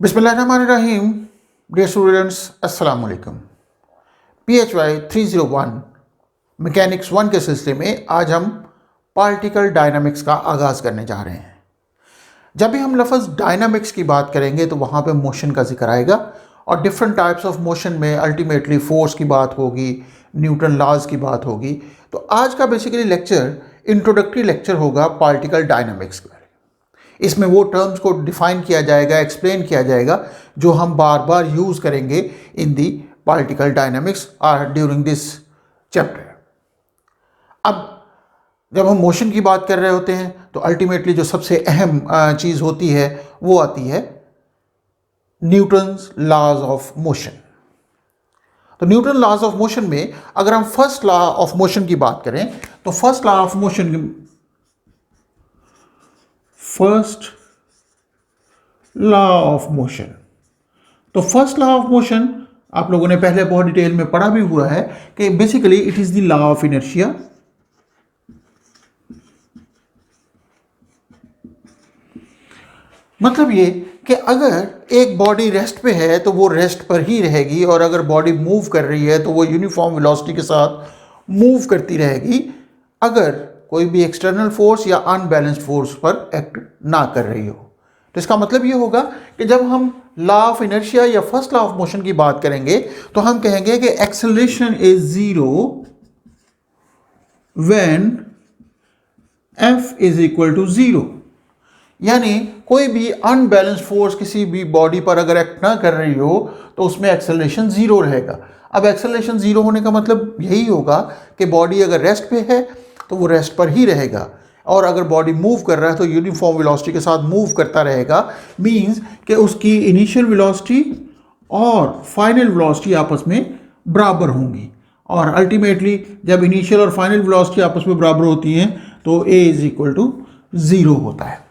बिस्मिल्लाहिर्रहमानिर्रहीम। Dear students, अस्सलाम वालेकुम। PHY 301 मैकेनिक्स 1 के सिलसिले में आज हम पार्टिकल डायनामिक्स का आगाज़ करने जा रहे हैं। जब भी हम लफ्ज़ डायनामिक्स की बात करेंगे तो वहाँ पे मोशन का जिक्र आएगा और डिफरेंट टाइप्स ऑफ मोशन में अल्टीमेटली फोर्स की बात होगी, न्यूटन लॉज की बात होगी। तो आज का बेसिकली लेक्चर इंट्रोडक्टरी लेक्चर होगा पार्टिकल डायनामिक्स का। इसमें वो टर्म्स को डिफाइन किया जाएगा, एक्सप्लेन किया जाएगा जो हम बार बार यूज़ करेंगे इन दी पार्टिकल डायनामिक्स और ड्यूरिंग दिस चैप्टर। अब जब हम मोशन की बात कर रहे होते हैं तो अल्टीमेटली जो सबसे अहम चीज़ होती है वो आती है न्यूटन्स लॉज ऑफ मोशन। तो न्यूटन लॉज ऑफ मोशन में अगर हम फर्स्ट लॉ ऑफ मोशन की बात करें तो फर्स्ट लॉ ऑफ मोशन, तो फर्स्ट लॉ ऑफ मोशन आप लोगों ने पहले बहुत डिटेल में पढ़ा भी हुआ है कि basically it is the law of inertia. मतलब ये कि अगर एक बॉडी रेस्ट पे है तो वो रेस्ट पर ही रहेगी और अगर बॉडी मूव कर रही है तो वो यूनिफॉर्म वेलोसिटी के साथ मूव करती रहेगी अगर कोई भी एक्सटर्नल फोर्स या अनबैलेंस्ड फोर्स पर एक्ट ना कर रही हो। तो इसका मतलब ये होगा कि जब हम लॉ ऑफ इनर्शिया या फर्स्ट लॉ ऑफ मोशन की बात करेंगे तो हम कहेंगे कि acceleration is zero when F is equal to zero. यानी कोई भी अनबैलेंस्ड फोर्स किसी भी बॉडी पर अगर एक्ट ना कर रही हो तो उसमें एक्सेलरेशन जीरो रहेगा। अब एक्सेलरेशन जीरो होने का मतलब यही होगा कि बॉडी अगर रेस्ट पे है तो वो रेस्ट पर ही रहेगा और अगर बॉडी मूव कर रहा है तो यूनिफॉर्म वेलोसिटी के साथ मूव करता रहेगा। मींस कि उसकी इनिशियल वेलोसिटी और फाइनल वेलोसिटी आपस में बराबर होंगी और अल्टीमेटली जब इनिशियल और फाइनल वेलोसिटी आपस में बराबर होती हैं तो A is equal to zero होता है।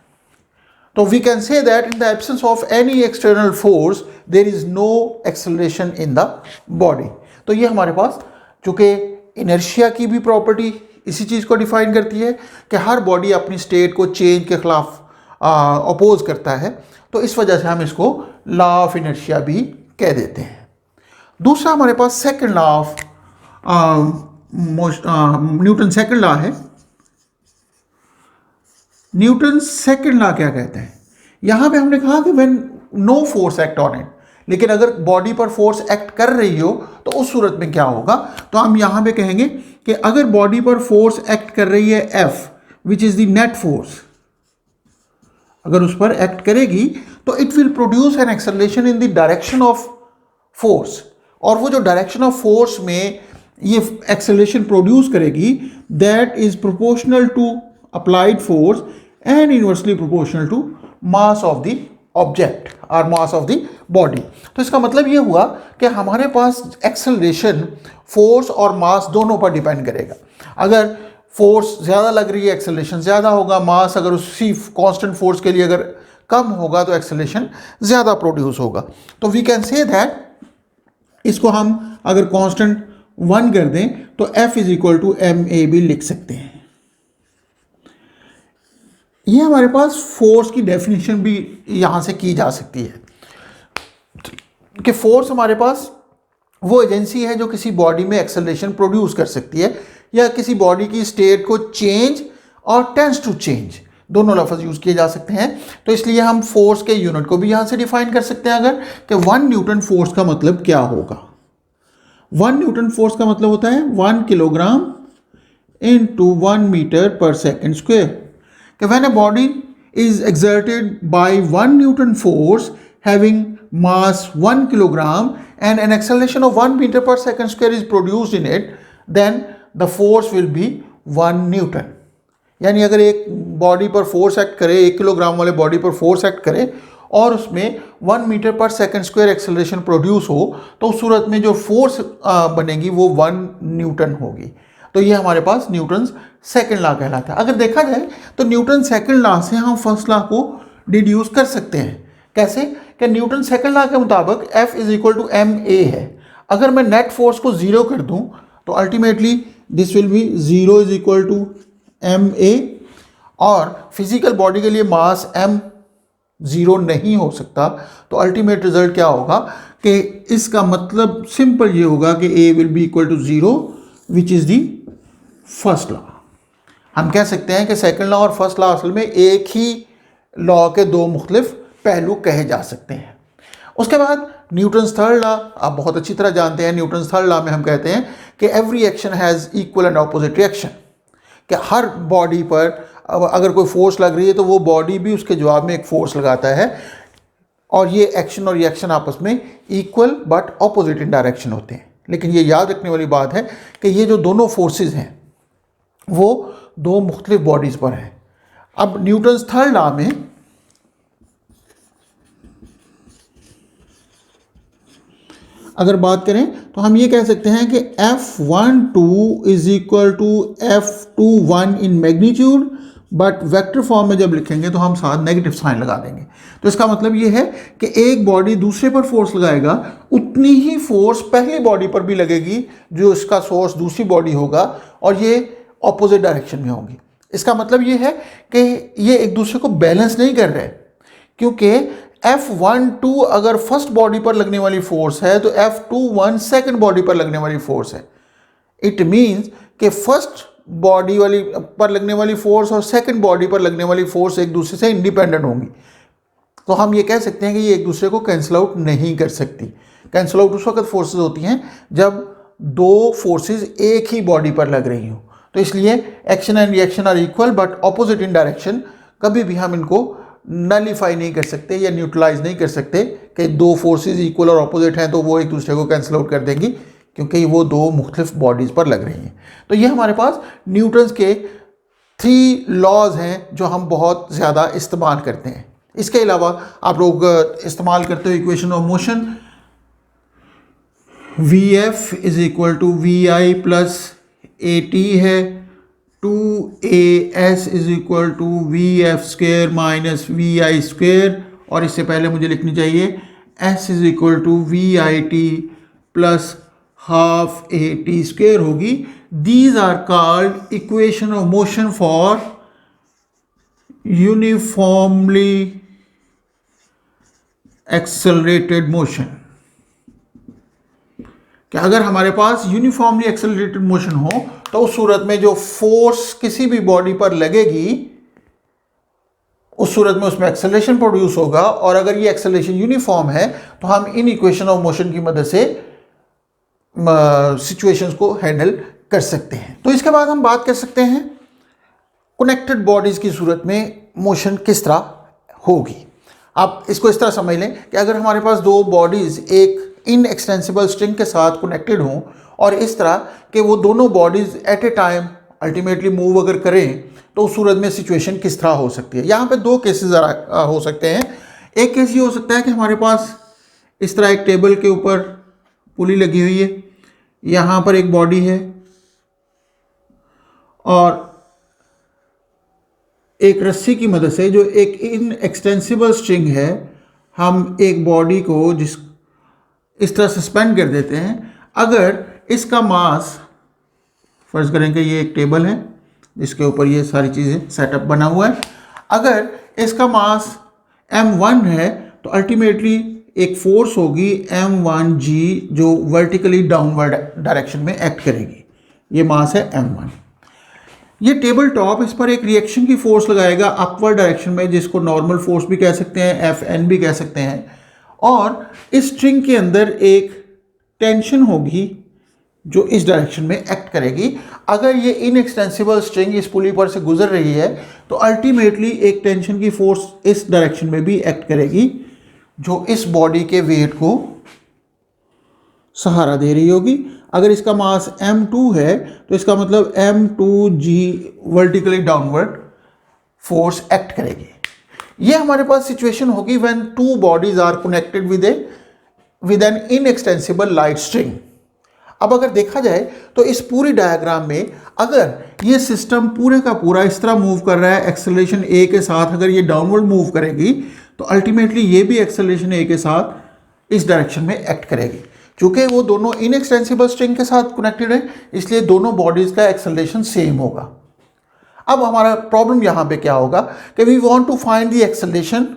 तो we can say that in the absence of any external force there is no acceleration in the body. तो ये हमारे पास चूंकि इनर्शिया की भी प्रॉपर्टी इसी चीज़ को डिफाइन करती है कि हर बॉडी अपनी स्टेट को चेंज के खिलाफ अपोज करता है, तो इस वजह से हम इसको लॉ ऑफ इनर्शिया भी कह देते हैं। दूसरा हमारे पास second law of Newton second law है। न्यूटन सेकंड लॉ क्या कहते हैं? यहां पे हमने कहा कि when no force act on it, लेकिन अगर बॉडी पर फोर्स एक्ट कर रही हो तो उस सूरत में क्या होगा? तो हम यहां पे कहेंगे कि अगर बॉडी पर फोर्स एक्ट कर रही है F which is the net force, अगर उस पर एक्ट करेगी तो it will produce an acceleration in the direction of force, और वो जो डायरेक्शन ऑफ फोर्स में ये एक्सेलरेशन प्रोड्यूस करेगी that is proportional to applied force and inversely proportional to mass of the object और मास ऑफ द बॉडी। तो इसका मतलब ये हुआ कि हमारे पास एक्सेलरेशन फोर्स और मास दोनों पर डिपेंड करेगा। अगर फोर्स ज़्यादा लग रही है एक्सेलरेशन ज़्यादा होगा, मास अगर उसी कांस्टेंट फोर्स के लिए अगर कम होगा तो एक्सेलरेशन ज़्यादा प्रोड्यूस होगा। तो वी कैन से दैट इसको हम अगर कांस्टेंट 1 कर दें तो F is equal to ma भी लिख सकते हैं। ये हमारे पास फोर्स की डेफिनेशन भी यहाँ से की जा सकती है कि फोर्स हमारे पास वो एजेंसी है जो किसी बॉडी में एक्सेलरेशन प्रोड्यूस कर सकती है या किसी बॉडी की स्टेट को चेंज और टेंड्स टू चेंज, दोनों लफ्ज़ यूज़ किए जा सकते हैं। तो इसलिए हम फोर्स के यूनिट को भी यहाँ से डिफाइन कर सकते हैं अगर कि 1 न्यूटन फोर्स का मतलब क्या होगा। 1 न्यूटन फोर्स का मतलब होता है 1 किलोग्राम इंटू 1 मीटर पर second square. When a body is exerted by 1 Newton force having mass 1 kilogram and an acceleration of 1 meter per second square is produced in it, then the force will be 1 Newton। यानी अगर एक body पर force act करे, 1 kilogram वाले body पर force act करे और उसमें 1 मीटर पर सेकेंड स्क्वायर एक्सेलरेशन प्रोड्यूस हो तो उस सूरत में जो फोर्स बनेगी वो 1 न्यूटन होगी। तो ये हमारे पास न्यूटन सेकंड लॉ कहलाता है। अगर देखा जाए तो न्यूटन सेकंड लॉ से हम फर्स्ट लॉ को डिड्यूस कर सकते हैं। कैसे? कि न्यूटन सेकंड लॉ के मुताबिक F is equal to ma है। अगर मैं नेट फोर्स को जीरो कर दूं तो ultimately this will be zero is equal to ma और फिजिकल बॉडी के लिए मास m ज़ीरो नहीं हो सकता, तो अल्टीमेट रिजल्ट क्या होगा कि इसका मतलब सिंपल ये होगा कि A will be equal to zero, which is the first law. हम कह सकते हैं कि सेकंड लॉ और फर्स्ट लॉ असल में एक ही लॉ के दो मुख्तलिफ पहलू कहे जा सकते हैं। उसके बाद न्यूटन्स थर्ड लॉ आप बहुत अच्छी तरह जानते हैं। न्यूटन्स थर्ड लॉ में हम कहते हैं कि every action has equal and opposite reaction, कि हर बॉडी पर अगर कोई फोर्स लग रही है तो वो बॉडी भी उसके जवाब में एक फोर्स लगाता है, और ये एक्शन और रिएक्शन आपस में equal but opposite in direction होते हैं। लेकिन ये याद रखने वाली बात है कि ये जो दोनों फोर्सेस हैं वो दो मुख्तलिफ बॉडीज़ पर हैं। अब न्यूटन्स थर्ड लॉ में अगर बात करें तो हम ये कह सकते हैं कि F12 is equal to F21 in magnitude, but vector form में जब लिखेंगे तो हम साथ नेगेटिव साइन लगा देंगे। तो इसका मतलब ये है कि एक बॉडी दूसरे पर फोर्स लगाएगा, उतनी ही फोर्स पहली बॉडी पर भी लगेगी जो इसका सोर्स दूसरी बॉडी होगा, और ये ऑपोजिट डायरेक्शन में होंगी। इसका मतलब ये है कि ये एक दूसरे को बैलेंस नहीं कर रहे, क्योंकि F12 अगर फर्स्ट बॉडी पर लगने वाली फोर्स है तो F21 सेकंड बॉडी पर लगने वाली फोर्स है। इट मीन्स कि फर्स्ट बॉडी वाली पर लगने वाली फोर्स और सेकंड बॉडी पर लगने वाली फोर्स एक दूसरे से इंडिपेंडेंट होंगी। तो हम ये कह सकते हैं कि ये एक दूसरे को कैंसिल आउट नहीं कर सकती। कैंसिल आउट उस वक्त फोर्सेस होती हैं जब दो फोर्सेस एक ही बॉडी पर लग रही हों। तो इसलिए action and reaction are equal but opposite in direction, कभी भी हम इनको नलीफाई नहीं कर सकते या न्यूट्रलाइज नहीं कर सकते कि दो फोर्सेस इक्वल और ऑपोजिट हैं तो वो एक दूसरे को कैंसिल आउट कर देंगी, क्योंकि वो दो मुख्तलिफ बॉडीज़ पर लग रही हैं। तो ये हमारे पास न्यूटन्स के 3 लॉज हैं जो हम बहुत ज़्यादा इस्तेमाल करते हैं। इसके अलावा आप लोग इस्तेमाल करते हो equation of motion, Vf is equal to Vi plus AT है, 2AS is equal to VF square minus VI square, और इससे पहले मुझे लिखनी चाहिए S is equal to VIT plus half AT square होगी। These are called equation of motion for uniformly accelerated motion. कि अगर हमारे पास यूनिफॉर्मली एक्सेलरेटेड मोशन हो तो उस सूरत में जो फोर्स किसी भी बॉडी पर लगेगी उस सूरत में उसमें एक्सेलरेशन प्रोड्यूस होगा, और अगर ये एक्सेलरेशन यूनिफॉर्म है तो हम इन इक्वेशन ऑफ मोशन की मदद से सिचुएशंस को हैंडल कर सकते हैं। तो इसके बाद हम बात कर सकते हैं कनेक्टेड बॉडीज की सूरत में मोशन किस तरह होगी। आप इसको इस तरह समझ लें कि अगर हमारे पास दो बॉडीज एक इनएक्सटेंसिबल स्ट्रिंग के साथ कनेक्टेड हों और इस तरह कि वो दोनों bodies at a time ultimately move अगर करें तो उस सूरत में सिचुएशन किस तरह हो सकती है। यहाँ पे दो केसेस हो सकते हैं। एक केस ये हो सकता है कि हमारे पास इस तरह एक टेबल के ऊपर पुली लगी हुई है, यहाँ पर एक बॉडी है और एक रस्सी की मदद से जो एक इनएक्सटेंसिबल स्ट्रिंग है हम एक बॉडी को जिस इस तरह सस्पेंड कर देते हैं। अगर इसका मास, फर्ज करें कि ये एक टेबल है जिसके ऊपर ये सारी चीज़ें सेटअप बना हुआ है, अगर इसका मास m1 है तो अल्टीमेटली एक फोर्स होगी m1g जो वर्टिकली डाउनवर्ड डायरेक्शन में एक्ट करेगी। ये मास है m1। ये टेबल टॉप इस पर एक रिएक्शन की फोर्स लगाएगा अपवर्ड डायरेक्शन में, जिसको नॉर्मल फोर्स भी कह सकते हैं, Fn भी कह सकते हैं, और इस स्ट्रिंग के अंदर एक टेंशन होगी जो इस डायरेक्शन में एक्ट करेगी। अगर ये इनएक्सटेंसिबल स्ट्रिंग इस पुली पर से गुजर रही है तो अल्टीमेटली एक टेंशन की फोर्स इस डायरेक्शन में भी एक्ट करेगी जो इस बॉडी के वेट को सहारा दे रही होगी। अगर इसका मास m2 है तो इसका मतलब m2g vertically downward force act करेगी। ये हमारे पास सिचुएशन होगी when two bodies are connected with an inextensible light string. अब अगर देखा जाए तो इस पूरी डायग्राम में अगर ये सिस्टम पूरे का पूरा इस तरह मूव कर रहा है एक्सेलरेशन a के साथ, अगर ये डाउनवर्ड मूव करेगी तो अल्टीमेटली ये भी एक्सेलरेशन a के साथ इस डायरेक्शन में एक्ट करेगी। चूंकि वो दोनों इनएक्सटेंसिबल स्ट्रिंग के साथ कनेक्टेड है इसलिए दोनों बॉडीज का एक्सेलरेशन सेम होगा। अब हमारा प्रॉब्लम यहाँ पे क्या होगा कि we want to find the acceleration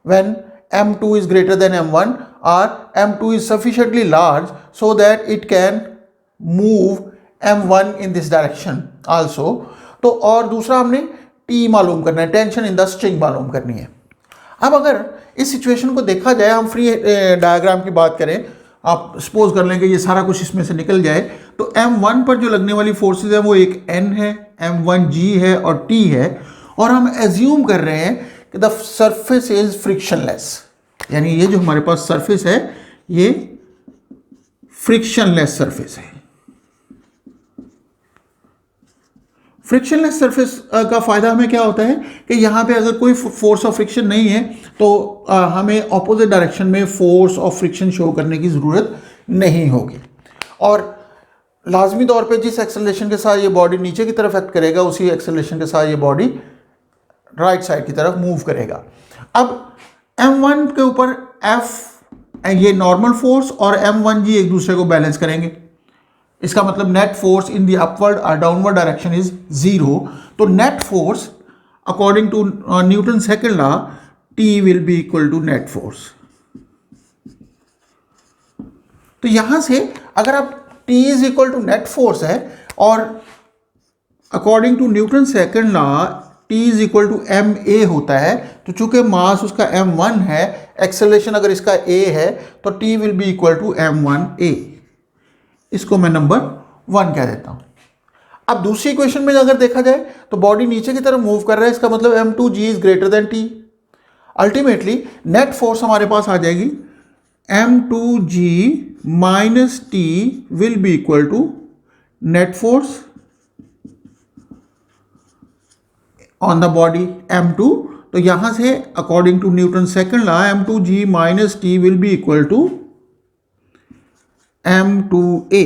when m2 is greater than m1 or m2 is sufficiently large so that it can move m1 in this direction also। तो और दूसरा हमने t मालूम करना है, टेंशन इन द स्ट्रिंग मालूम करनी है। अब अगर इस सिचुएशन को देखा जाए, हम फ्री डायग्राम की बात करें, आप सपोज कर लें कि ये सारा कुछ इसमें से निकल जाए, तो m1 पर जो लगने वाली फोर्सेस है वो एक n है, m1g है और t है, और हम एज्यूम कर रहे हैं कि द सरफेस इज फ्रिक्शनलेस, यानी ये जो हमारे पास सरफेस है ये फ्रिक्शनलेस सरफेस है। फ्रिक्शनलेस सरफेस का फायदा हमें क्या होता है कि यहाँ पे अगर कोई फोर्स ऑफ फ्रिक्शन नहीं है तो हमें ऑपोजिट डायरेक्शन में फोर्स ऑफ फ्रिक्शन शो करने की ज़रूरत नहीं होगी, और लाजमी तौर पे जिस एक्सेलरेशन के साथ ये बॉडी नीचे की तरफ एक्ट करेगा उसी एक्सेलरेशन के साथ ये बॉडी राइट साइड की तरफ मूव करेगा। अब m1 के ऊपर F ये नॉर्मल फोर्स और m1g एक दूसरे को बैलेंस करेंगे, इसका मतलब net force in the upward और डाउनवर्ड डायरेक्शन इज 0। तो net force according to Newton second law T will be equal to net force. तो यहां से अगर आप T is equal to net force है और according to Newton second law T is equal to ma होता है, तो चूंकि मास उसका m1 है, एक्सेलरेशन अगर इसका a है तो T will be equal to m1a। इसको मैं नंबर 1 कह देता हूं। अब दूसरी इक्वेशन में अगर देखा जाए तो बॉडी नीचे की तरफ मूव कर रहा है, इसका मतलब m2g is greater than t। Ultimately net force हमारे पास आ जाएगी m2g minus t will be equal to net force on the body m2। तो यहां से according to Newton second law m2g minus t will be equal to m2a।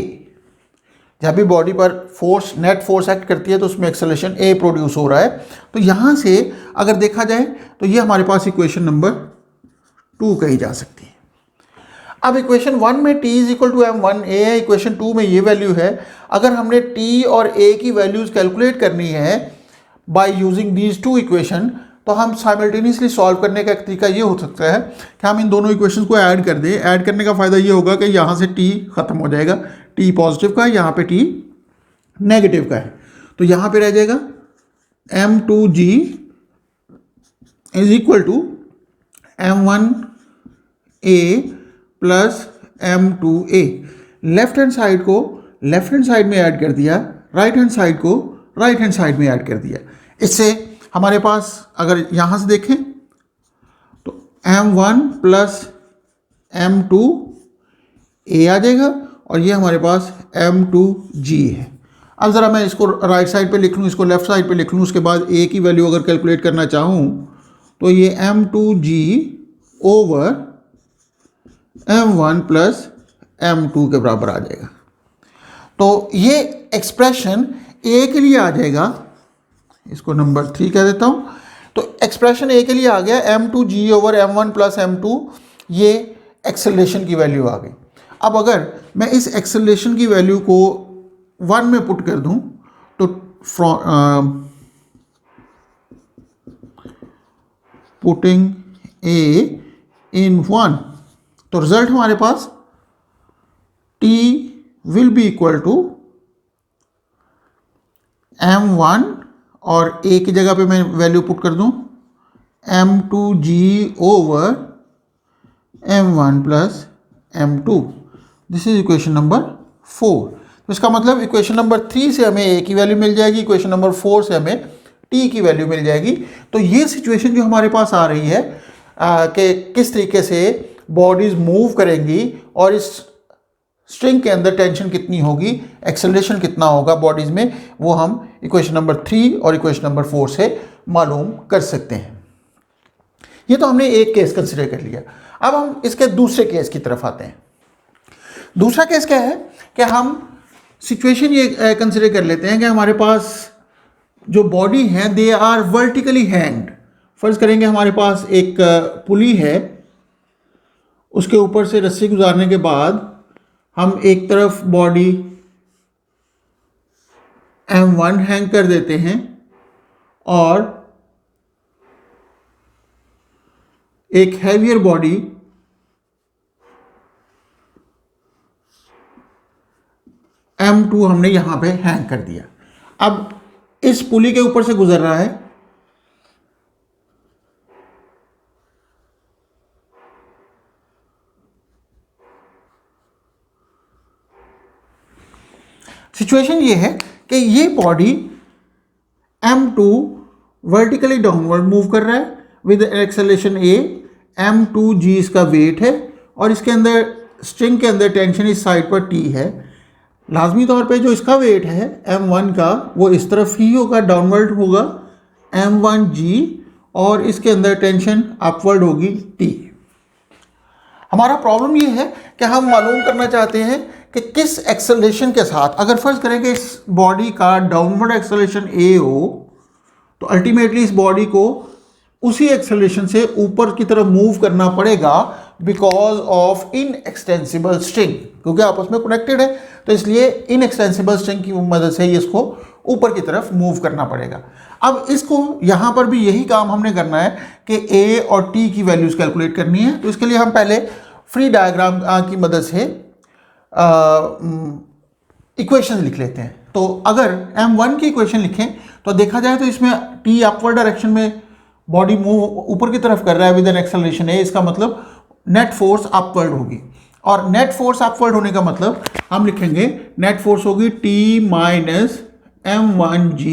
जब भी body पर फोर्स नेट फोर्स एक्ट करती है तो उसमें एक्सेलरेशन a प्रोड्यूस हो रहा है। तो यहां से अगर देखा जाए तो ये हमारे पास इक्वेशन नंबर 2 कही जा सकती है। अब इक्वेशन 1 में t is equal to m1a है, इक्वेशन 2 में ये वैल्यू है। अगर हमने t और a की वैल्यूज कैलकुलेट करनी है by using these two equation, तो हम साइमल्टेनियसली सॉल्व करने का एक तरीका ये हो सकता है कि हम इन दोनों इक्वेशन को ऐड कर दें। ऐड करने का फ़ायदा ये होगा कि यहाँ से t ख़त्म हो जाएगा, t पॉजिटिव का है, यहाँ पे t नेगेटिव का है, तो यहाँ पे रह जाएगा m2g is equal to m1a plus m2a। Left hand side को लेफ्ट हैंड साइड में ऐड कर दिया, राइट हैंड साइड को राइट हैंड साइड में ऐड कर दिया। इससे हमारे पास अगर यहां से देखें तो m1 प्लस m2a आ जाएगा और ये हमारे पास m2g है। अब ज़रा मैं इसको राइट साइड पे लिख लूँ, इसको लेफ्ट साइड पे लिख लूँ, उसके बाद a की वैल्यू अगर कैलकुलेट करना चाहूँ तो ये m2g over m1 plus m2 के बराबर आ जाएगा। तो ये एक्सप्रेशन a के लिए आ जाएगा, इसको नंबर 3 कह देता हूं। तो एक्सप्रेशन a के लिए आ गया m2g over m1 plus m2, ये एक्सेलरेशन की वैल्यू आ गई। अब अगर मैं इस एक्सेलरेशन की वैल्यू को 1 में पुट कर दूं तो पुटिंग a इन 1, तो रिजल्ट हमारे पास t will be equal to m1 और a की जगह पे मैं वैल्यू पुट कर दूं m2g over m1 plus m2। This is equation number 4। तो इसका मतलब इक्वेशन नंबर 3 से हमें a की वैल्यू मिल जाएगी, इक्वेशन नंबर 4 से हमें t की वैल्यू मिल जाएगी। तो ये सिचुएशन जो हमारे पास आ रही है कि किस तरीके से बॉडीज मूव करेंगी और इस स्ट्रिंग के अंदर टेंशन कितनी होगी, एक्सेलरेशन कितना होगा बॉडीज में, वो हम इक्वेशन नंबर 3 और इक्वेशन नंबर 4 से मालूम कर सकते हैं। ये तो हमने एक केस कंसिडर कर लिया। अब हम इसके दूसरे केस की तरफ आते हैं। दूसरा केस क्या है कि हम सिचुएशन ये कंसिडर कर लेते हैं कि हमारे पास जो बॉडी है दे आर वर्टिकली हैंग्ड। फर्ज करेंगे हमारे पास एक पुली है, उसके ऊपर से रस्सी गुजारने के बाद हम एक तरफ बॉडी m1 हैंग कर देते हैं और एक हैवियर बॉडी M2 हमने यहां पे हैंग कर दिया। अब इस पुली के ऊपर से गुजर रहा है सिचुएशन ये है कि ये body M2 vertically downward move कर रहा है विद एक्सेलरेशन A, M2G इसका वेट है और इसके अंदर स्ट्रिंग के अंदर टेंशन इस साइड पर T है। लाजमी तौर पे जो इसका वेट है M1 का वो इस तरफ ही होगा, डाउनवर्ड होगा M1G और इसके अंदर टेंशन अपवर्ड होगी T। हमारा प्रॉब्लम ये है कि हम मालूम करना चाहते हैं कि किस एक्सेलरेशन के साथ, अगर फर्ज करें कि इस बॉडी का डाउनवर्ड एक्सेलरेशन A हो तो अल्टीमेटली इस बॉडी को उसी एक्सेलरेशन से ऊपर की तरफ मूव करना पड़ेगा बिकॉज ऑफ इनएक्सटेंसिबल स्ट्रिंग, क्योंकि आपस में कनेक्टेड है तो इसलिए इनएक्सटेंसिबल स्ट्रिंग की मदद से ही इसको ऊपर की तरफ मूव करना पड़ेगा। अब इसको यहाँ पर भी यही काम हमने करना है कि A और T की वैल्यूज कैलकुलेट करनी है। तो इसके लिए हम पहले फ्री डायग्राम की मदद से इक्वेशन लिख लेते हैं। तो अगर M1 की इक्वेशन लिखें तो देखा जाए तो इसमें T अपवर्ड डायरेक्शन में बॉडी मूव ऊपर की तरफ कर रहा है विद एन एक्सेलरेशन A, इसका मतलब नेट फोर्स अपवर्ड होगी और नेट फोर्स अपवर्ड होने का मतलब हम लिखेंगे नेट फोर्स होगी T minus M1G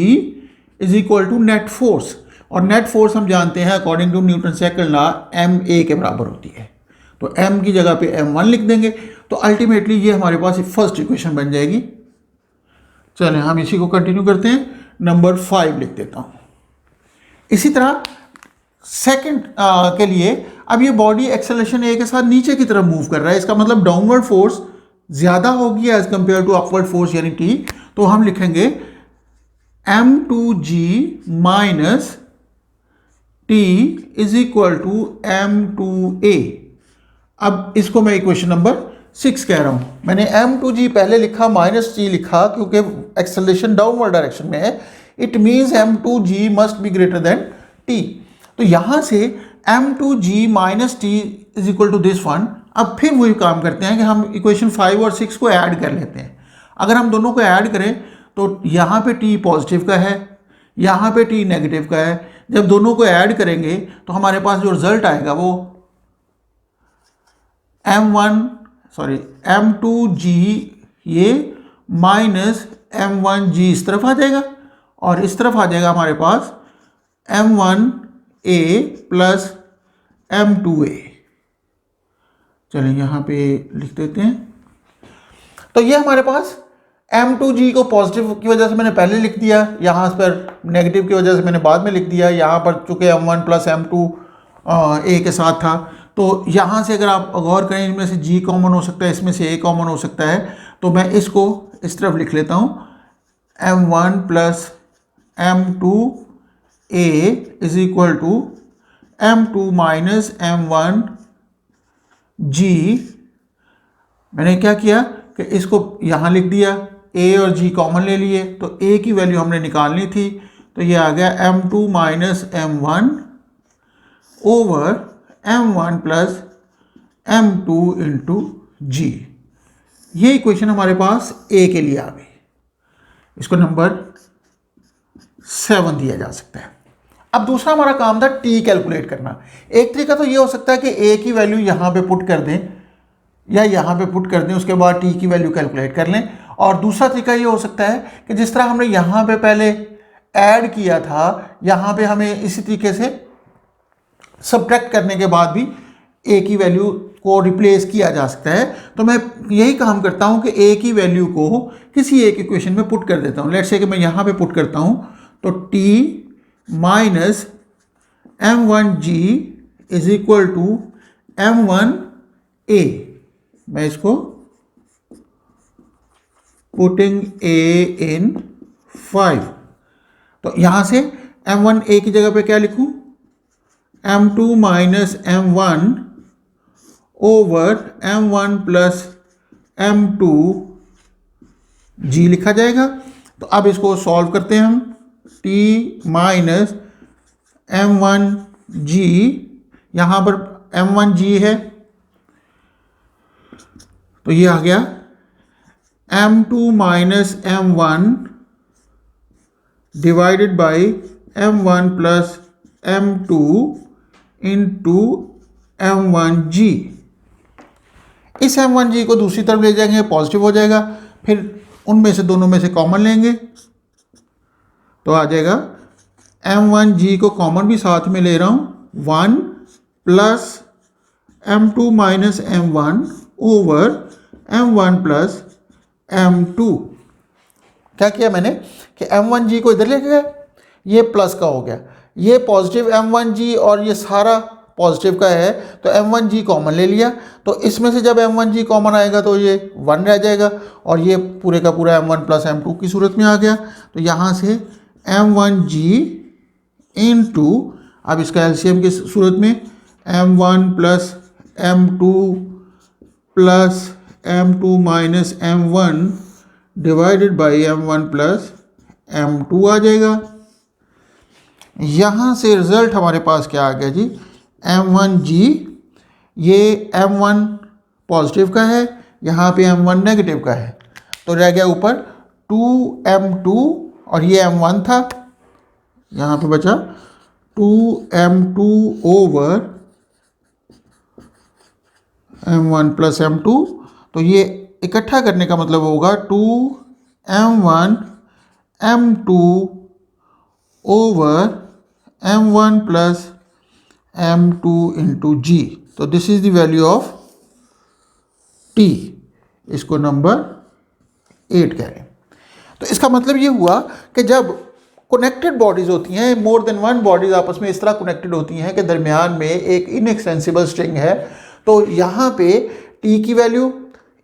is equal to net force, और नेट फोर्स हम जानते हैं according to Newton second law MA के बराबर होती है। तो M की जगह पे M1 लिख देंगे तो अल्टीमेटली ये हमारे पास फर्स्ट इक्वेशन बन जाएगी। चलें हम इसी को कंटिन्यू करते हैं, नंबर 5 लिख देता हूं। इसी तरह सेकंड के लिए अब ये बॉडी एक्सेलरेशन A के साथ नीचे की तरफ मूव कर रहा है, इसका मतलब डाउनवर्ड फोर्स ज्यादा होगी as compare to upward force यानी T। तो हम लिखेंगे M2G minus T is equal to M2A। अब इसको मैं इक्वेशन नंबर 6 कह रहा हूं। मैंने M2G पहले लिखा माइनस T लिखा क्योंकि एक्सेलरेशन डाउनवर्ड डायरेक्शन में है, it means M2G must be greater than T। तो यहां से M2G minus T is equal to this one. अब फिर वही काम करते हैं कि हम इक्वेशन 5 और 6 को ऐड कर लेते हैं। अगर हम दोनों को ऐड करें तो यहाँ पे T पॉजिटिव का है, यहाँ पे T नेगेटिव का है। जब दोनों को ऐड करेंगे तो हमारे पास जो रिजल्ट आएगा वो M2G ये माइनस M1G इस तरफ आ जाएगा और इस तरफ आ जाएगा हमारे पास M1A प्लस M2A। चलिए यहाँ पे लिख देते हैं। तो ये हमारे पास M2G को पॉजिटिव की वजह से मैंने पहले लिख दिया, यहाँ पर नेगेटिव की वजह से मैंने बाद में लिख दिया। यहाँ पर चूंकि M1 प्लस M2A के साथ था तो यहाँ से अगर आप गौर करें इनमें से G कॉमन हो सकता है, इसमें से A कॉमन हो सकता है। तो मैं इसको इस तरफ लिख लेता हूँ M1 plus M2A is equal to M2 minus M1G। मैंने क्या किया कि इसको यहाँ लिख दिया, A और G कॉमन ले लिए तो A की वैल्यू हमने निकालनी थी तो ये आ गया M2 minus M1 over M1 plus M2 into G। ये इक्वेशन हमारे पास A के लिए आ गई। इसको नंबर 7 दिया जा सकता है। अब दूसरा हमारा काम था T कैलकुलेट करना। एक तरीका तो ये हो सकता है कि A की वैल्यू यहाँ पे पुट कर दें या यहाँ पे पुट कर दें, उसके बाद T की वैल्यू कैलकुलेट कर लें। और दूसरा तरीका ये हो सकता है कि जिस तरह हमने यहाँ पे पहले ऐड किया था, यहाँ पे हमें इसी तरीके से सब्ट्रैक्ट करने के बाद भी A की वैल्यू को रिप्लेस किया जा सकता है। तो मैं यही काम करता हूँ कि A की वैल्यू को किसी एक इक्वेशन में पुट कर देता हूँ। लेट्स से कि मैं यहाँ पे पुट करता हूँ तो T minus M1G is equal to M1A। मैं इसको पुटिंग A इन 5। तो यहाँ से M1A की जगह पे क्या लिखूँ, M2 minus M1 over M1 plus M2G लिखा जाएगा। तो अब इसको सॉल्व करते हैं हम। T माइनस M1G यहाँ पर m1g है, तो ये आ गया m2 minus m1 divided by m1 plus m2 into m1g। इस m1g को दूसरी तरफ ले जाएंगे, पॉजिटिव हो जाएगा, फिर उनमें से दोनों में से कॉमन लेंगे तो आ जाएगा m1g को कॉमन भी साथ में ले रहा हूं 1 plus m2 minus m1 over m1 plus m2। क्या किया मैंने कि m1g को इधर लेके गए, ये प्लस का हो गया, ये पॉजिटिव m1g और ये सारा पॉजिटिव का है, तो m1g कॉमन ले लिया, तो इसमें से जब m1g कॉमन आएगा तो ये 1 रह जाएगा और ये पूरे का पूरा m1 प्लस m2 की सूरत में आ गया। तो यहाँ से m1g इंटू, अब इसका एलसीएम की सूरत में m1 plus m2 plus m2 minus m1 divided by m1 plus m2 आ जाएगा। यहाँ से रिजल्ट हमारे पास क्या आ गया जी, m1g, ये m1 पॉजिटिव का है, यहाँ पे m1 नेगेटिव का है, तो रह गया ऊपर 2m2 और ये m1 था, यहाँ पे बचा 2m2 over m1 plus m2। तो ये इकट्ठा करने का मतलब होगा 2m1 m2 over m1 plus m2 into g। तो this is the value of t, इसको नंबर 8 कह रहे हैं। तो इसका मतलब ये हुआ कि जब कनेक्टेड बॉडीज होती हैं, मोर देन वन बॉडीज आपस में इस तरह कनेक्टेड होती हैं कि दरमियान में एक इनएक्सटेंसिबल स्ट्रिंग है, तो यहाँ पे t की वैल्यू,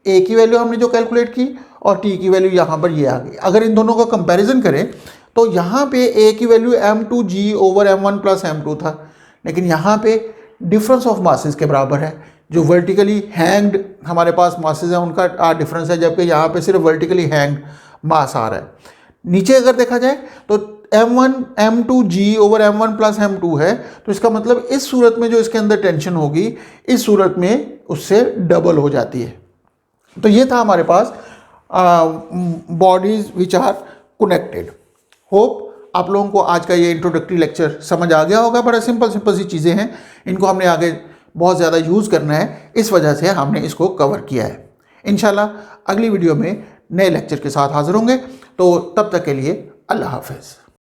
a की वैल्यू हमने जो कैलकुलेट की और t की वैल्यू यहाँ पर ये आ गई। अगर इन दोनों का कंपैरिजन करें तो यहाँ पे a की value m2g over m1 plus m2 था, लेकिन यहाँ पे डिफरेंस ऑफ मासेस के बराबर है। जो वर्टिकली हैंग्ड हमारे पास मासेस हैं उनका डिफरेंस है, जबकि यहाँ पे सिर्फ वर्टिकली हैंग्ड मास आ रहा है। नीचे अगर देखा जाए तो m1 m2g over m1 plus m2 है, तो इसका मतलब इस सूरत में जो इसके अंदर टेंशन होगी इस सूरत में उससे डबल हो जाती है। तो ये था हमारे पास bodies which are connected. Hope आप लोगों को आज का ये इंट्रोडक्टरी लेक्चर समझ आ गया होगा। बड़ा सिंपल सी चीज़ें हैं, इनको हमने आगे बहुत ज़्यादा यूज़ करना है, इस वजह से हमने इसको कवर किया है। इंशाल्लाह अगली वीडियो में नए लेक्चर के साथ हाजिर होंगे, तो तब तक के लिए अल्लाह हाफ़िज़।